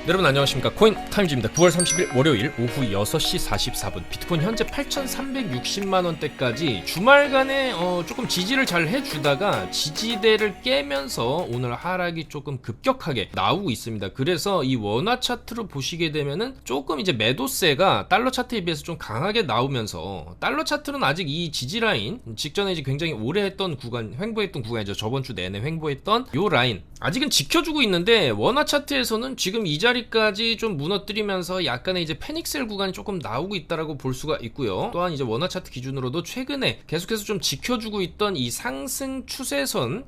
여러분 안녕하십니까. 코인 타임즈입니다. 9월 30일 월요일 오후 6시 44분 비트코인 현재 8,360만원대까지 주말간에 조금 지지를 잘 해주다가 지지대를 깨면서 오늘 하락이 조금 급격하게 나오고 있습니다. 그래서 이 원화 차트로 보시게 되면은 조금 이제 매도세가 달러 차트에 비해서 좀 강하게 나오면서 달러 차트는 아직 이 지지 라인 직전에 이제 굉장히 오래 했던 구간, 횡보했던 구간이죠. 저번 주 내내 횡보했던 요 라인 아직은 지켜주고 있는데 원화 차트에서는 지금 이 자리까지 좀 무너뜨리면서 약간의 이제 패닉셀 구간이 조금 나오고 있다라고 볼 수가 있고요. 또한 이제 원화 차트 기준으로도 최근에 계속해서 좀 지켜주고 있던 이 상승 추세선을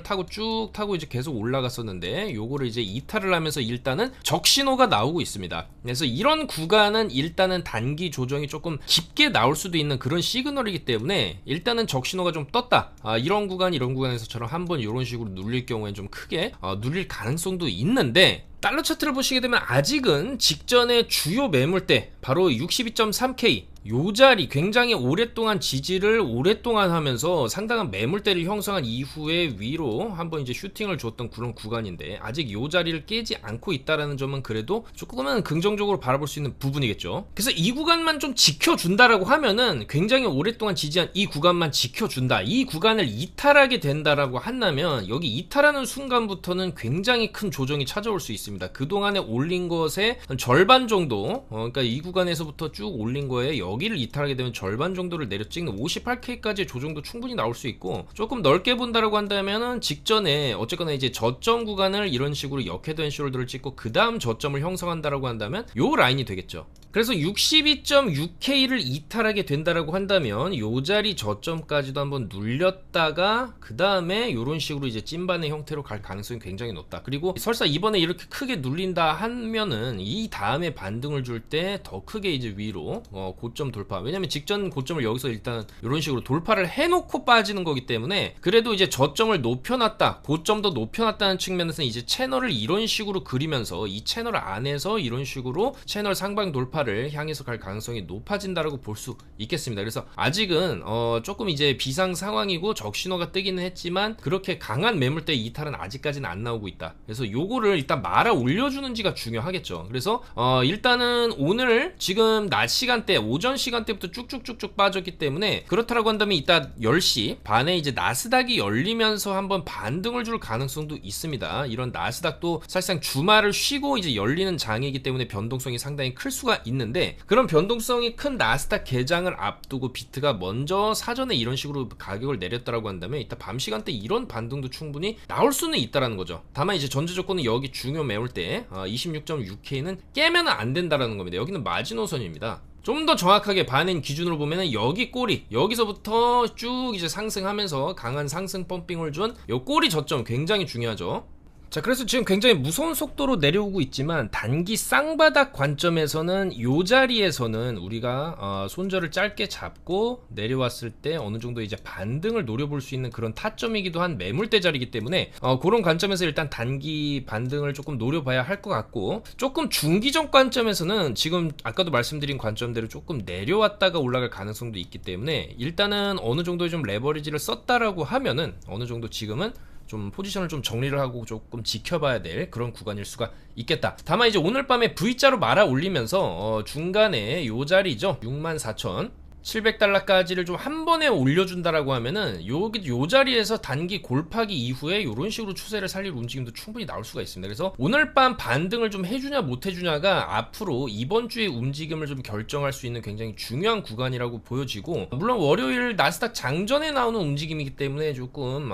타고 쭉 타고 이제 계속 올라갔었는데 요거를 이제 이탈을 하면서 일단은 적신호가 나오고 있습니다. 그래서 이런 구간은 일단은 단기 조정이 조금 깊게 나올 수도 있는 그런 시그널이기 때문에 일단은 적신호가 좀 떴다. 이런 구간에서처럼 한번 이런 식으로 눌릴 경우엔 좀 크게 눌릴 가능성도 있는데 달러 차트를 보시게 되면 아직은 직전에 주요 매물대 바로 62.3K 요 자리 굉장히 오랫동안 지지를 오랫동안 하면서 상당한 매물대를 형성한 이후에 위로 한번 이제 슈팅을 줬던 그런 구간인데 아직 요 자리를 깨지 않고 있다라는 점은 그래도 조금은 긍정적으로 바라볼 수 있는 부분이겠죠. 그래서 이 구간만 좀 지켜준다라고 하면은 굉장히 오랫동안 지지한 이 구간만 지켜준다, 이 구간을 이탈하게 된다라고 한다면 여기 이탈하는 순간부터는 굉장히 큰 조정이 찾아올 수 있습니다. 그동안에 올린 것의 절반 정도, 그러니까 이 구간에서부터 쭉 올린 거에 여기를 이탈하게 되면 절반 정도를 내려 찍는 58K까지의 조정도 충분히 나올 수 있고, 조금 넓게 본다라고 한다면은 직전에 어쨌거나 이제 저점 구간을 이런 식으로 역헤드 앤 숄더를 찍고 그 다음 저점을 형성한다라고 한다면 요 라인이 되겠죠. 그래서 62.6K를 이탈하게 된다라고 한다면 요 자리 저점까지도 한번 눌렸다가 그 다음에 요런 식으로 이제 찐반의 형태로 갈 가능성이 굉장히 높다. 그리고 설사 이번에 이렇게 크게 눌린다 하면은 이 다음에 반등을 줄 때 더 크게 이제 위로 고점 돌파, 왜냐면 직전 고점을 여기서 일단 이런 식으로 돌파를 해놓고 빠지는 거기 때문에 그래도 이제 저점을 높여놨다, 고점도 높여놨다는 측면에서는 이제 채널을 이런 식으로 그리면서 이 채널 안에서 이런 식으로 채널 상방 돌파를 향해서 갈 가능성이 높아진다라고 볼 수 있겠습니다. 그래서 아직은 조금 이제 비상 상황이고 적신호가 뜨기는 했지만 그렇게 강한 매물대 이탈은 아직까지는 안 나오고 있다. 그래서 요거를 일단 말아 올려주는지가 중요하겠죠. 그래서 일단은 오늘 지금 낮 시간대, 오전 시간대부터 쭉쭉쭉쭉 빠졌기 때문에 그렇다라고 한다면 이따 10시 반에 이제 나스닥이 열리면서 한번 반등을 줄 가능성도 있습니다. 이런 나스닥도 사실상 주말을 쉬고 이제 열리는 장이기 때문에 변동성이 상당히 클 수가 있는데, 그런 변동성이 큰 나스닥 개장을 앞두고 비트가 먼저 사전에 이런 식으로 가격을 내렸다라고 한다면 이따 밤 시간대 이런 반등도 충분히 나올 수는 있다라는 거죠. 다만 이제 전제 조건은 여기 중요 매물대 26.6K는 깨면 안 된다라는 겁니다. 여기는 마지노선입니다. 좀 더 정확하게 반인 기준으로 보면은 여기 꼬리, 여기서부터 쭉 이제 상승하면서 강한 상승 펌핑을 준 요 꼬리 저점 굉장히 중요하죠. 자, 그래서 지금 굉장히 무서운 속도로 내려오고 있지만 단기 쌍바닥 관점에서는 요 자리에서는 우리가 손절을 짧게 잡고 내려왔을 때 어느 정도 이제 반등을 노려볼 수 있는 그런 타점이기도 한 매물대 자리이기 때문에 그런 관점에서 일단 단기 반등을 조금 노려봐야 할 것 같고, 조금 중기적 관점에서는 지금 아까도 말씀드린 관점대로 조금 내려왔다가 올라갈 가능성도 있기 때문에 일단은 어느 정도 좀 레버리지를 썼다라고 하면은 어느 정도 지금은 좀 포지션을 좀 정리를 하고 조금 지켜봐야 될 그런 구간일 수가 있겠다. 다만 이제 오늘 밤에 V자로 말아 올리면서 중간에 요 자리죠, 64,700달러까지를 좀 한 번에 올려준다라고 하면은 요 자리에서 단기 골파기 이후에 요런 식으로 추세를 살릴 움직임도 충분히 나올 수가 있습니다. 그래서 오늘 밤 반등을 좀 해주냐 못 해주냐가 앞으로 이번 주의 움직임을 좀 결정할 수 있는 굉장히 중요한 구간이라고 보여지고, 물론 월요일 나스닥 장전에 나오는 움직임이기 때문에 조금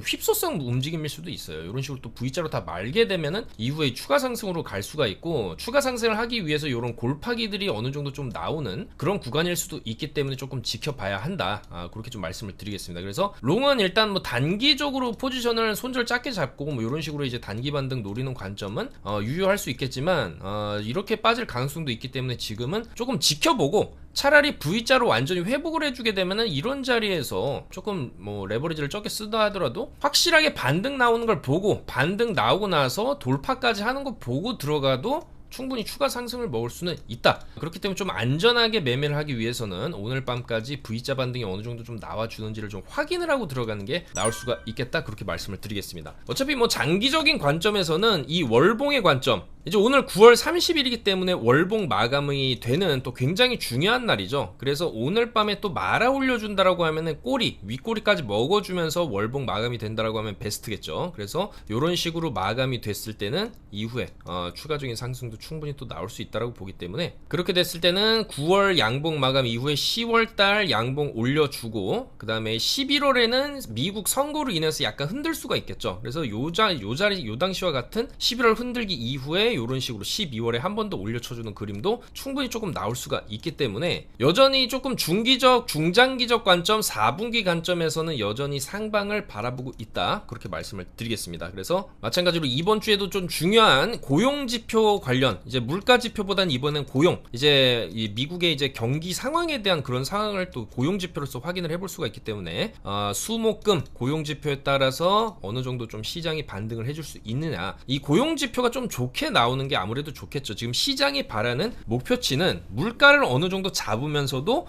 휩소성 움직임일 수도 있어요. 이런 식으로 또 V자로 다 말게 되면은 이후에 추가 상승으로 갈 수가 있고, 추가 상승을 하기 위해서 이런 골파기들이 어느 정도 좀 나오는 그런 구간일 수도 있기 때문에 조금 지켜봐야 한다. 그렇게 좀 말씀을 드리겠습니다. 그래서 롱은 일단 뭐 단기적으로 포지션을 손절 작게 잡고 뭐 이런 식으로 이제 단기 반등 노리는 관점은 유효할 수 있겠지만 이렇게 빠질 가능성도 있기 때문에 지금은 조금 지켜보고, 차라리 V자로 완전히 회복을 해주게 되면은 이런 자리에서 조금 뭐 레버리지를 적게 쓰다 하더라도 확실하게 반등 나오는 걸 보고, 반등 나오고 나서 돌파까지 하는 거 보고 들어가도 충분히 추가 상승을 먹을 수는 있다. 그렇기 때문에 좀 안전하게 매매를 하기 위해서는 오늘 밤까지 V자 반등이 어느 정도 좀 나와주는지를 좀 확인을 하고 들어가는 게 나올 수가 있겠다. 그렇게 말씀을 드리겠습니다. 어차피 뭐 장기적인 관점에서는 이 월봉의 관점, 이제 오늘 9월 30일이기 때문에 월봉 마감이 되는 또 굉장히 중요한 날이죠. 그래서 오늘 밤에 또 말아 올려준다라고 하면은 꼬리, 윗꼬리까지 먹어주면서 월봉 마감이 된다라고 하면 베스트겠죠. 그래서 이런 식으로 마감이 됐을 때는 이후에 추가적인 상승도 충분히 또 나올 수 있다라고 보기 때문에, 그렇게 됐을 때는 9월 양봉 마감 이후에 10월달 양봉 올려주고, 그 다음에 11월에는 미국 선거로 인해서 약간 흔들 수가 있겠죠. 그래서 요 당시와 같은 11월 흔들기 이후에 이런 식으로 12월에 한 번 더 올려쳐주는 그림도 충분히 조금 나올 수가 있기 때문에, 여전히 조금 중기적, 중장기적 관점, 4분기 관점에서는 여전히 상방을 바라보고 있다. 그렇게 말씀을 드리겠습니다. 그래서 마찬가지로 이번 주에도 좀 중요한 고용지표 관련, 이제 물가지표보다는 이번엔 고용, 이제 이 미국의 이제 경기 상황에 대한 그런 상황을 또 고용지표로서 확인을 해볼 수가 있기 때문에, 수목금 고용지표에 따라서 어느 정도 좀 시장이 반등을 해줄 수 있느냐, 이 고용지표가 좀 좋게 나오는 게 아무래도 좋겠죠. 지금 시장이 바라는 목표치는 물가를 어느 정도 잡으면서도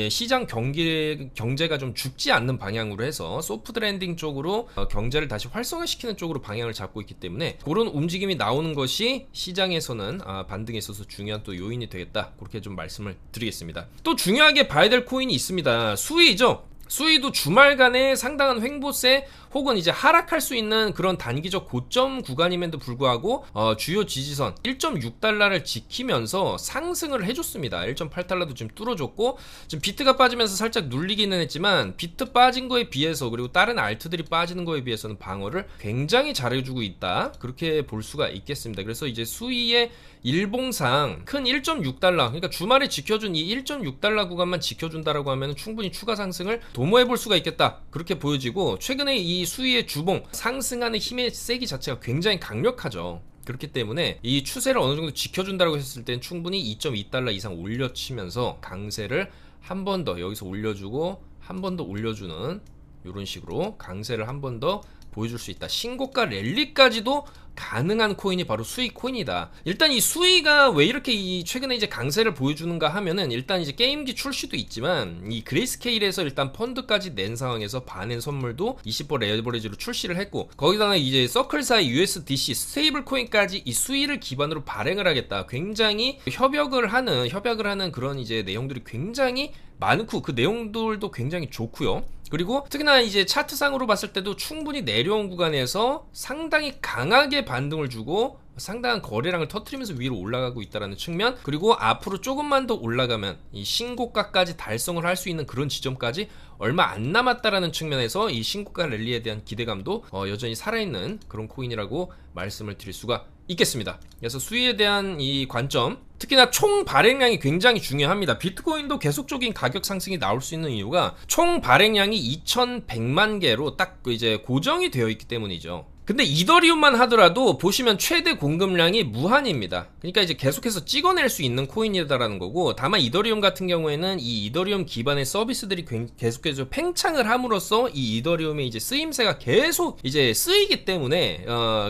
시장 경제가 좀 죽지 않는 방향으로 해서 소프트 랜딩 쪽으로 경제를 다시 활성화시키는 쪽으로 방향을 잡고 있기 때문에, 그런 움직임이 나오는 것이 시장에서는 반등에 있어서 중요한 또 요인이 되겠다. 그렇게 좀 말씀을 드리겠습니다. 또 중요하게 봐야 될 코인이 있습니다. 수위죠. 수위도 주말간에 상당한 횡보세 혹은 이제 하락할 수 있는 그런 단기적 고점 구간임에도 불구하고 주요 지지선 1.6달러를 지키면서 상승을 해줬습니다. 1.8달러도 지금 뚫어줬고, 지금 비트가 빠지면서 살짝 눌리기는 했지만 비트 빠진 거에 비해서, 그리고 다른 알트들이 빠지는 거에 비해서는 방어를 굉장히 잘해주고 있다. 그렇게 볼 수가 있겠습니다. 그래서 이제 수위의 일봉상 큰 1.6달러, 그러니까 주말에 지켜준 이 1.6달러 구간만 지켜준다라고 하면 충분히 추가 상승을 도모해볼 수가 있겠다. 그렇게 보여지고, 최근에 이 수위의 주봉 상승하는 힘의 세기 자체가 굉장히 강력하죠. 그렇기 때문에 이 추세를 어느 정도 지켜준다고 했을 땐 충분히 2.2달러 이상 올려치면서 강세를 한 번 더 여기서 올려주고 한 번 더 올려주는 이런 식으로 강세를 한 번 더 보여줄 수 있다. 신고가 랠리까지도 가능한 코인이 바로 수익 코인이다. 일단 이 수익가 왜 이렇게 최근에 이제 강세를 보여주는가 하면은, 일단 이제 게임기 출시도 있지만 이 그레이스케일에서 일단 펀드까지 낸 상황에서 반엔 선물도 20% 레버리지로 출시를 했고, 거기다가 이제 서클사의 USDC 스테이블 코인까지 이 수익을 기반으로 발행을 하겠다. 굉장히 협약을 하는 그런 이제 내용들이 굉장히 많고, 그 내용들도 굉장히 좋고요. 그리고 특히나 이제 차트상으로 봤을 때도 충분히 내려온 구간에서 상당히 강하게 반등을 주고 상당한 거래량을 터뜨리면서 위로 올라가고 있다는 측면, 그리고 앞으로 조금만 더 올라가면 이 신고가까지 달성을 할 수 있는 그런 지점까지 얼마 안 남았다라는 측면에서 이 신고가 랠리에 대한 기대감도 여전히 살아있는 그런 코인이라고 말씀을 드릴 수가 있겠습니다. 그래서 수위에 대한 이 관점, 특히나 총 발행량이 굉장히 중요합니다. 비트코인도 계속적인 가격 상승이 나올 수 있는 이유가 총 발행량이 2100만 개로 딱 이제 고정이 되어 있기 때문이죠. 근데 이더리움만 하더라도 보시면 최대 공급량이 무한입니다. 그러니까 이제 계속해서 찍어낼 수 있는 코인이다라는 거고, 다만 이더리움 같은 경우에는 이 이더리움 기반의 서비스들이 계속해서 팽창을 함으로써 이 이더리움의 이제 쓰임새가 계속 이제 쓰이기 때문에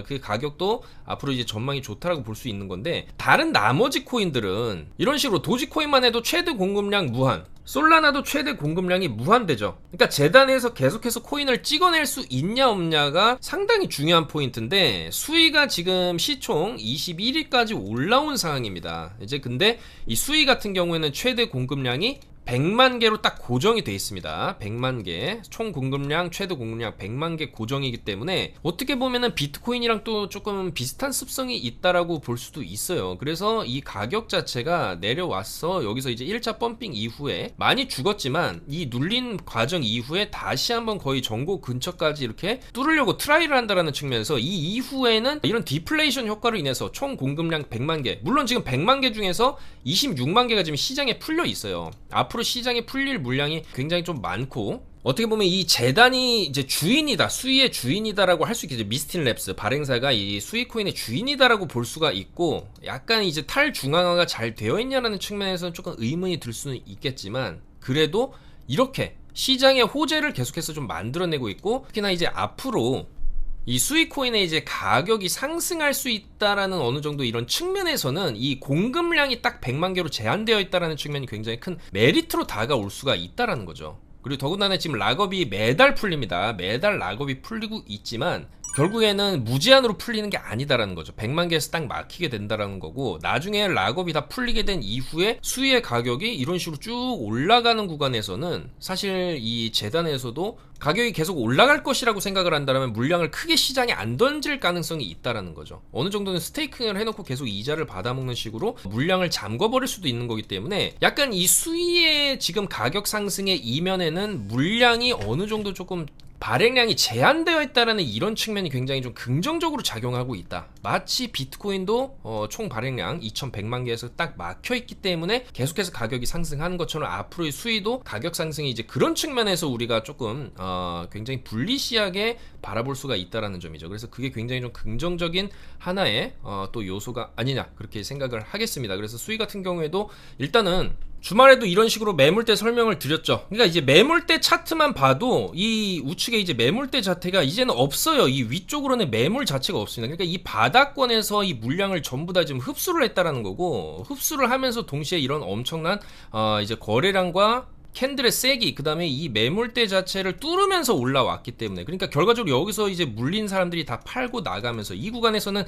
그 가격도 앞으로 이제 전망이 좋다라고 볼 수 있는 건데, 다른 나머지 코인들은 이런 식으로 도지코인만 해도 최대 공급량 무한, 솔라나도 최대 공급량이 무한대죠. 그러니까 재단에서 계속해서 코인을 찍어낼 수 있냐 없냐가 상당히 중요한 포인트인데, 수위가 지금 시총 21위까지 올라온 상황입니다. 이제 근데 이 수위 같은 경우에는 최대 공급량이 100만 개로 딱 고정이 되어 있습니다. 100만 개, 총 공급량, 최대 공급량 100만 개 고정이기 때문에 어떻게 보면은 비트코인이랑 또 조금 비슷한 습성이 있다라고 볼 수도 있어요. 그래서 이 가격 자체가 내려와서 여기서 이제 1차 펌핑 이후에 많이 죽었지만, 이 눌린 과정 이후에 다시 한번 거의 전고 근처까지 이렇게 뚫으려고 트라이를 한다라는 측면에서, 이 이후에는 이런 디플레이션 효과로 인해서 총 공급량 100만 개, 물론 지금 100만 개 중에서 26만 개가 지금 시장에 풀려 있어요. 앞으로 시장에 풀릴 물량이 굉장히 좀 많고, 어떻게 보면 이 재단이 이제 주인이다, 수위의 주인이다라고 할 수 있겠죠. 미스틴랩스 발행사가 이 수위 코인의 주인이다라고 볼 수가 있고, 약간 이제 탈중앙화가 잘 되어 있냐라는 측면에서는 조금 의문이 들 수는 있겠지만, 그래도 이렇게 시장의 호재를 계속해서 좀 만들어내고 있고, 특히나 이제 앞으로 이 수익 코인의 이제 가격이 상승할 수 있다라는 어느 정도 이런 측면에서는 이 공급량이 딱 100만 개로 제한되어 있다라는 측면이 굉장히 큰 메리트로 다가올 수가 있다라는 거죠. 그리고 더군다나 지금 락업이 매달 풀립니다. 매달 락업이 풀리고 있지만 결국에는 무제한으로 풀리는 게 아니다라는 거죠. 100만 개에서 딱 막히게 된다라는 거고, 나중에 락업이 다 풀리게 된 이후에 수위의 가격이 이런 식으로 쭉 올라가는 구간에서는 사실 이 재단에서도 가격이 계속 올라갈 것이라고 생각을 한다면 물량을 크게 시장에 안 던질 가능성이 있다라는 거죠. 어느 정도는 스테이킹을 해놓고 계속 이자를 받아먹는 식으로 물량을 잠궈버릴 수도 있는 거기 때문에 약간 이 수위의 지금 가격 상승의 이면에는 물량이 어느 정도 조금 발행량이 제한되어 있다는 이런 측면이 굉장히 좀 긍정적으로 작용하고 있다. 마치 비트코인도 총 발행량 2100만 개에서 딱 막혀있기 때문에 계속해서 가격이 상승하는 것처럼 앞으로의 수위도 가격 상승이 이제 그런 측면에서 우리가 조금 굉장히 불리시하게 바라볼 수가 있다라는 점이죠. 그래서 그게 굉장히 좀 긍정적인 하나의 또 요소가 아니냐 그렇게 생각을 하겠습니다. 그래서 수위 같은 경우에도 일단은 주말에도 이런 식으로 매물대 설명을 드렸죠. 그러니까 이제 매물대 차트만 봐도 이 우측에 이제 매물대 자체가 이제는 없어요. 이 위쪽으로는 매물 자체가 없습니다. 그러니까 이 바닥권에서 이 물량을 전부 다 지금 흡수를 했다라는 거고, 흡수를 하면서 동시에 이런 엄청난 이제 거래량과 캔들의 세기, 그 다음에 이 매물대 자체를 뚫으면서 올라왔기 때문에, 그러니까 결과적으로 여기서 이제 물린 사람들이 다 팔고 나가면서 이 구간에서는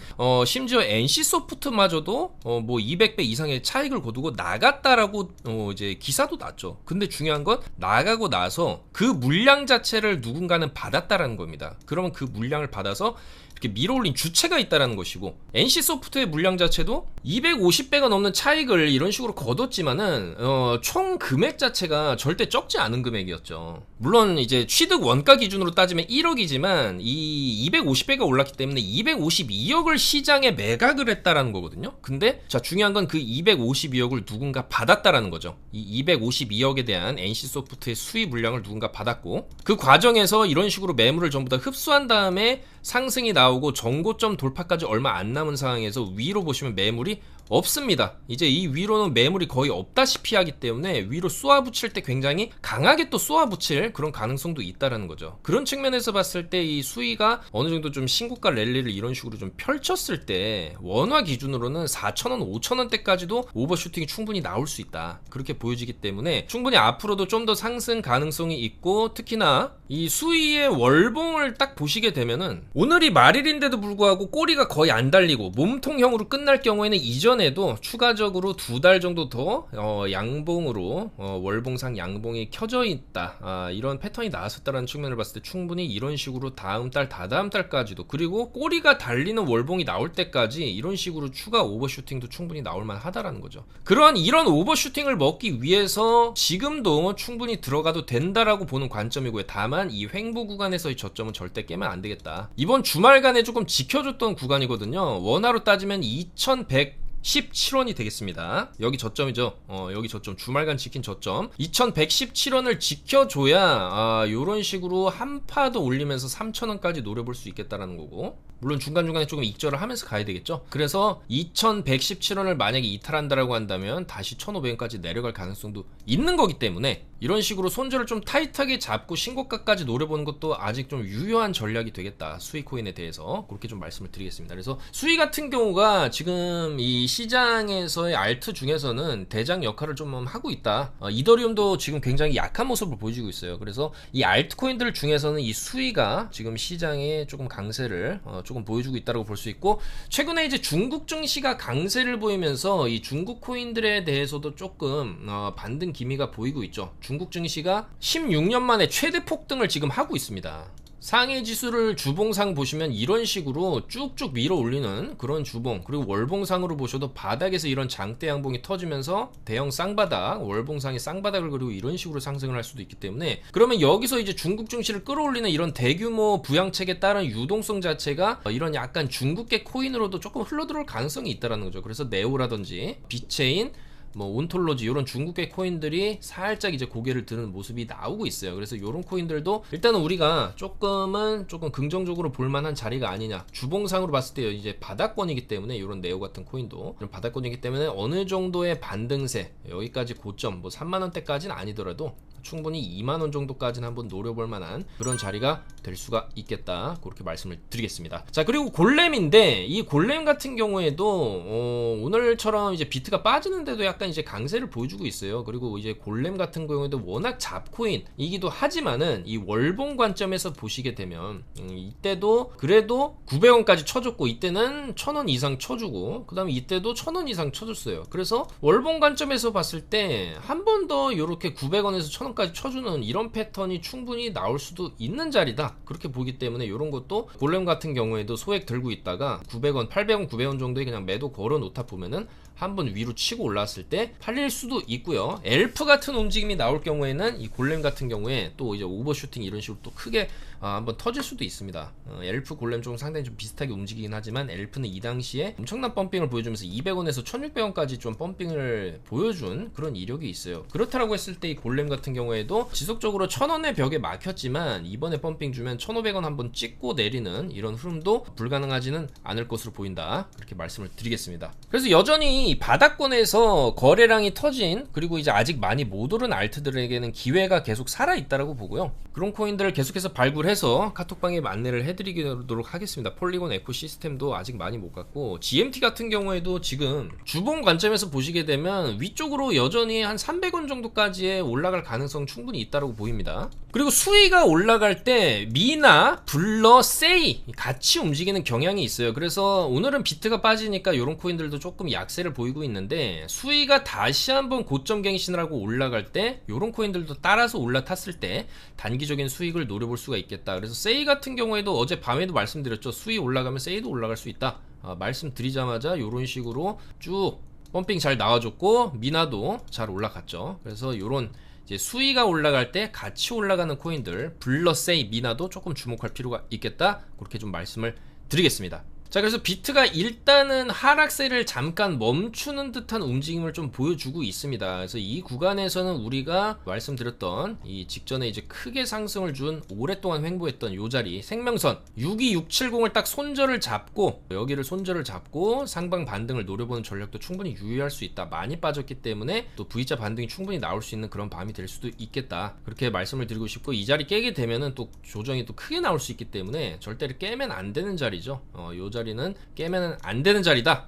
심지어 NC소프트마저도 뭐 200배 이상의 차익을 거두고 나갔다라고 이제 기사도 났죠. 근데 중요한 건 나가고 나서 그 물량 자체를 누군가는 받았다라는 겁니다. 그러면 그 물량을 받아서 이렇게 밀어올린 주체가 있다라는 것이고, NC소프트의 물량 자체도 250배가 넘는 차익을 이런 식으로 거뒀지만은 총 금액 자체가 절대 적지 않은 금액이었죠. 물론 이제 취득 원가 기준으로 따지면 1억이지만 이 250배가 올랐기 때문에 252억을 시장에 매각을 했다라는 거거든요. 근데 자, 중요한 건 그 252억을 누군가 받았다라는 거죠. 이 252억에 대한 NC소프트의 수입 물량을 누군가 받았고, 그 과정에서 이런 식으로 매물을 전부 다 흡수한 다음에 상승이 나오고 정고점 돌파까지 얼마 안 남은 상황에서 위로 보시면 매물이 없습니다. 이제 이 위로는 매물이 거의 없다시피 하기 때문에 위로 쏘아붙일 때 굉장히 강하게 또 쏘아붙일 그런 가능성도 있다라는 거죠. 그런 측면에서 봤을 때 이 수위가 어느 정도 좀 신고가 랠리를 이런 식으로 좀 펼쳤을 때 원화 기준으로는 4,000원, 5,000원대까지도 오버슈팅이 충분히 나올 수 있다. 그렇게 보여지기 때문에 충분히 앞으로도 좀 더 상승 가능성이 있고, 특히나 이 수위의 월봉을 딱 보시게 되면은 오늘이 말일인데도 불구하고 꼬리가 거의 안 달리고 몸통형으로 끝날 경우에는 이전에도 추가적으로 2달 정도 더 양봉으로 월봉상 양봉이 켜져 있다, 이런 패턴이 나왔었다는 측면을 봤을 때 충분히 이런 식으로 다음 달, 다다음 달까지도, 그리고 꼬리가 달리는 월봉이 나올 때까지 이런 식으로 추가 오버슈팅도 충분히 나올 만하다라는 거죠. 그러한 이런 오버슈팅을 먹기 위해서 지금도 충분히 들어가도 된다라고 보는 관점이고요. 다만 이 횡보 구간에서의 저점은 절대 깨면 안 되겠다. 이번 주말간에 조금 지켜줬던 구간이거든요. 원화로 따지면 2117원이 되겠습니다. 여기 저점이죠. 여기 저점, 주말간 지킨 저점 2117원을 지켜줘야 요런 식으로 한 파 더 올리면서 3,000원까지 노려볼 수 있겠다라는 거고, 물론 중간중간에 조금 익절을 하면서 가야 되겠죠. 그래서 2117원을 만약에 이탈한다라고 한다면 다시 1,500원까지 내려갈 가능성도 있는 거기 때문에 이런 식으로 손절을 좀 타이트하게 잡고 신고가까지 노려보는 것도 아직 좀 유효한 전략이 되겠다, 수익 코인에 대해서 그렇게 좀 말씀을 드리겠습니다. 그래서 수익 같은 경우가 지금 이 시장에서의 알트 중에서는 대장 역할을 좀 하고 있다. 이더리움도 지금 굉장히 약한 모습을 보여주고 있어요. 그래서 이 알트코인들 중에서는 이 수위가 지금 시장에 조금 강세를 조금 보여주고 있다고 볼 수 있고, 최근에 이제 중국 증시가 강세를 보이면서 이 중국 코인들에 대해서도 조금 반등 기미가 보이고 있죠. 중국 증시가 16년 만에 최대 폭등을 지금 하고 있습니다. 상해 지수를 주봉상 보시면 이런 식으로 쭉쭉 밀어 올리는 그런 주봉, 그리고 월봉상으로 보셔도 바닥에서 이런 장대 양봉이 터지면서 대형 쌍바닥, 월봉상의 쌍바닥을 그리고 이런 식으로 상승을 할 수도 있기 때문에, 그러면 여기서 이제 중국 증시를 끌어올리는 이런 대규모 부양책에 따른 유동성 자체가 이런 약간 중국계 코인으로도 조금 흘러들어올 가능성이 있다는 거죠. 그래서 네오라든지 비체인, 뭐 온톨로지, 이런 중국계 코인들이 살짝 이제 고개를 드는 모습이 나오고 있어요. 그래서 이런 코인들도 일단은 우리가 조금 긍정적으로 볼만한 자리가 아니냐. 주봉상으로 봤을 때 이제 바닥권이기 때문에 이런 네오 같은 코인도 이런 바닥권이기 때문에 어느 정도의 반등세, 여기까지 고점 뭐 3만원대까지는 아니더라도 충분히 2만원 정도까지는 한번 노려볼 만한 그런 자리가 될 수가 있겠다, 그렇게 말씀을 드리겠습니다. 자, 그리고 골렘인데 이 골렘 같은 경우에도 오늘처럼 이제 비트가 빠지는데도 약간 이제 강세를 보여주고 있어요. 그리고 이제 골렘 같은 경우에도 워낙 잡코인이기도 하지만은 이 월봉 관점에서 보시게 되면 이때도 그래도 900원까지 쳐줬고, 이때는 1000원 이상 쳐주고, 그 다음에 이때도 1000원 이상 쳐줬어요. 그래서 월봉 관점에서 봤을 때 한 번 더 이렇게 900원에서 1000원까지 쳐주는 이런 패턴이 충분히 나올 수도 있는 자리다, 그렇게 보기 때문에 이런 것도 골렘 같은 경우에도 소액 들고 있다가 900원, 800원, 900원 정도에 그냥 매도 걸어 놓다 보면은 한번 위로 치고 올라왔을 때 팔릴 수도 있고요. 엘프 같은 움직임이 나올 경우에는 이 골렘 같은 경우에 또 이제 오버슈팅 이런 식으로 또 크게 한번 터질 수도 있습니다. 엘프 골렘 좀 상당히 좀 비슷하게 움직이긴 하지만 엘프는 이 당시에 엄청난 펌핑을 보여주면서 200원에서 1600원까지 좀 펌핑을 보여준 그런 이력이 있어요. 그렇다라고 했을 때 이 골렘 같은 경우에도 지속적으로 1000원의 벽에 막혔지만 이번에 펌핑 주면 1500원 한번 찍고 내리는 이런 흐름도 불가능하지는 않을 것으로 보인다, 그렇게 말씀을 드리겠습니다. 그래서 여전히 바닥권에서 거래량이 터진, 그리고 이제 아직 많이 못 오른 알트들에게는 기회가 계속 살아있다라고 보고요. 그런 코인들을 계속해서 발굴해서 카톡방에 안내를 해드리도록 하겠습니다. 폴리곤 에코 시스템도 아직 많이 못 갔고, GMT 같은 경우에도 지금 주봉 관점에서 보시게 되면 위쪽으로 여전히 한 300원 정도까지의 올라갈 가능성 충분히 있다고 보입니다. 그리고 수위가 올라갈 때 미나, 블러, 세이 같이 움직이는 경향이 있어요. 그래서 오늘은 비트가 빠지니까 이런 코인들도 조금 약세를 보이고 있는데, 수위가 다시 한번 고점 갱신을 하고 올라갈 때 이런 코인들도 따라서 올라탔을 때 단기적인 수익을 노려볼 수가 있겠다. 그래서 세이 같은 경우에도 어제 밤에도 말씀드렸죠. 수위 올라가면 세이도 올라갈 수 있다, 말씀드리자마자 이런 식으로 쭉 펌핑 잘 나와줬고 미나도 잘 올라갔죠. 그래서 이런 이제 수위가 올라갈 때 같이 올라가는 코인들 블러, 세이, 미나도 조금 주목할 필요가 있겠다, 그렇게 좀 말씀을 드리겠습니다. 자, 그래서 비트가 일단은 하락세를 잠깐 멈추는 듯한 움직임을 좀 보여주고 있습니다. 그래서 이 구간에서는 우리가 말씀드렸던 이 직전에 이제 크게 상승을 준 오랫동안 횡보했던 요 자리 생명선 62670을 딱 손절을 잡고, 여기를 손절을 잡고 상방 반등을 노려보는 전략도 충분히 유의할 수 있다. 많이 빠졌기 때문에 또 V자 반등이 충분히 나올 수 있는 그런 밤이 될 수도 있겠다, 그렇게 말씀을 드리고 싶고, 이 자리 깨게 되면은 또 조정이 또 크게 나올 수 있기 때문에 절대로 깨면 안 되는 자리죠. 요 자리는 깨면 안 되는 자리다,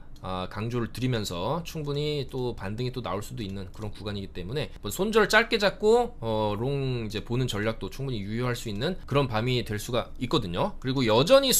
강조를 드리면서 충분히 또 반등이 또 나올 수도 있는 그런 구간이기 때문에 손절 짧게 잡고 롱 이제 보는 전략도 충분히 유효할 수 있는 그런 밤이 될 수가 있거든요. 그리고 여전히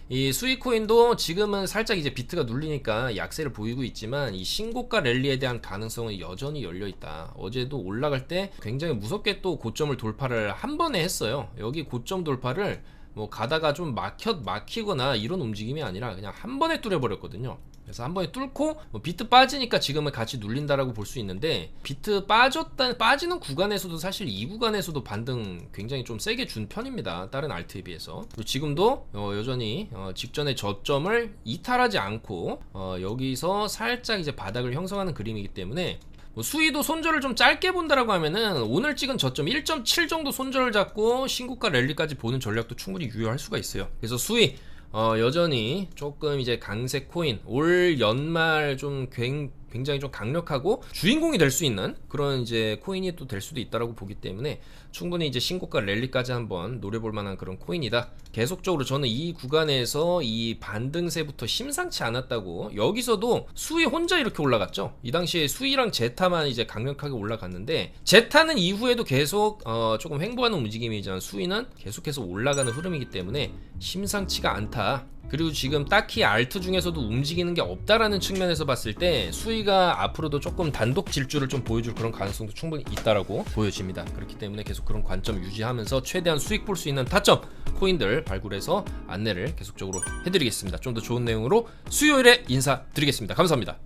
이 수익 코인도 지금은 살짝 이제 비트가 눌리니까 약세를 보이고 있지만 이 신고가 랠리에 대한 가능성은 여전히 열려 있다. 어제도 올라갈 때 굉장히 무섭게 또 고점을 돌파를 한 번에 했어요. 여기 고점 돌파를 뭐 가다가 좀 막히거나 이런 움직임이 아니라 그냥 한 번에 뚫어버렸거든요. 그래서 한 번에 뚫고 비트 빠지니까 지금은 같이 눌린다라고 볼 수 있는데, 비트 빠지는 구간에서도 사실 이 구간에서도 반등 굉장히 좀 세게 준 편입니다, 다른 알트에 비해서. 그리고 지금도 여전히 직전의 저점을 이탈하지 않고 여기서 살짝 이제 바닥을 형성하는 그림이기 때문에 수위도 손절을 좀 짧게 본다라고 하면은 오늘 찍은 저점 1.7 정도 손절을 잡고 신고가 랠리까지 보는 전략도 충분히 유효할 수가 있어요. 그래서 수위 여전히 조금 이제 강세 코인, 올 연말 좀 굉장히 좀 강력하고 주인공이 될 수 있는 그런 이제 코인이 또 될 수도 있다라고 보기 때문에 충분히 이제 신고가 랠리까지 한번 노려볼 만한 그런 코인이다. 계속적으로 저는 이 구간에서 이 반등세부터 심상치 않았다고, 여기서도 수위 혼자 이렇게 올라갔죠. 이 당시에 수위랑 제타만 이제 강력하게 올라갔는데, 제타는 이후에도 계속 조금 횡보하는 움직임이지만 수위는 계속해서 올라가는 흐름이기 때문에 심상치가 않다. 그리고 지금 딱히 알트 중에서도 움직이는 게 없다라는 측면에서 봤을 때 수위가 앞으로도 조금 단독 질주를 좀 보여줄 그런 가능성도 충분히 있다라고 보여집니다. 그렇기 때문에 계속 그런 관점 유지하면서 최대한 수익 볼 수 있는 타점 코인들 발굴해서 안내를 계속적으로 해드리겠습니다. 좀 더 좋은 내용으로 수요일에 인사드리겠습니다. 감사합니다.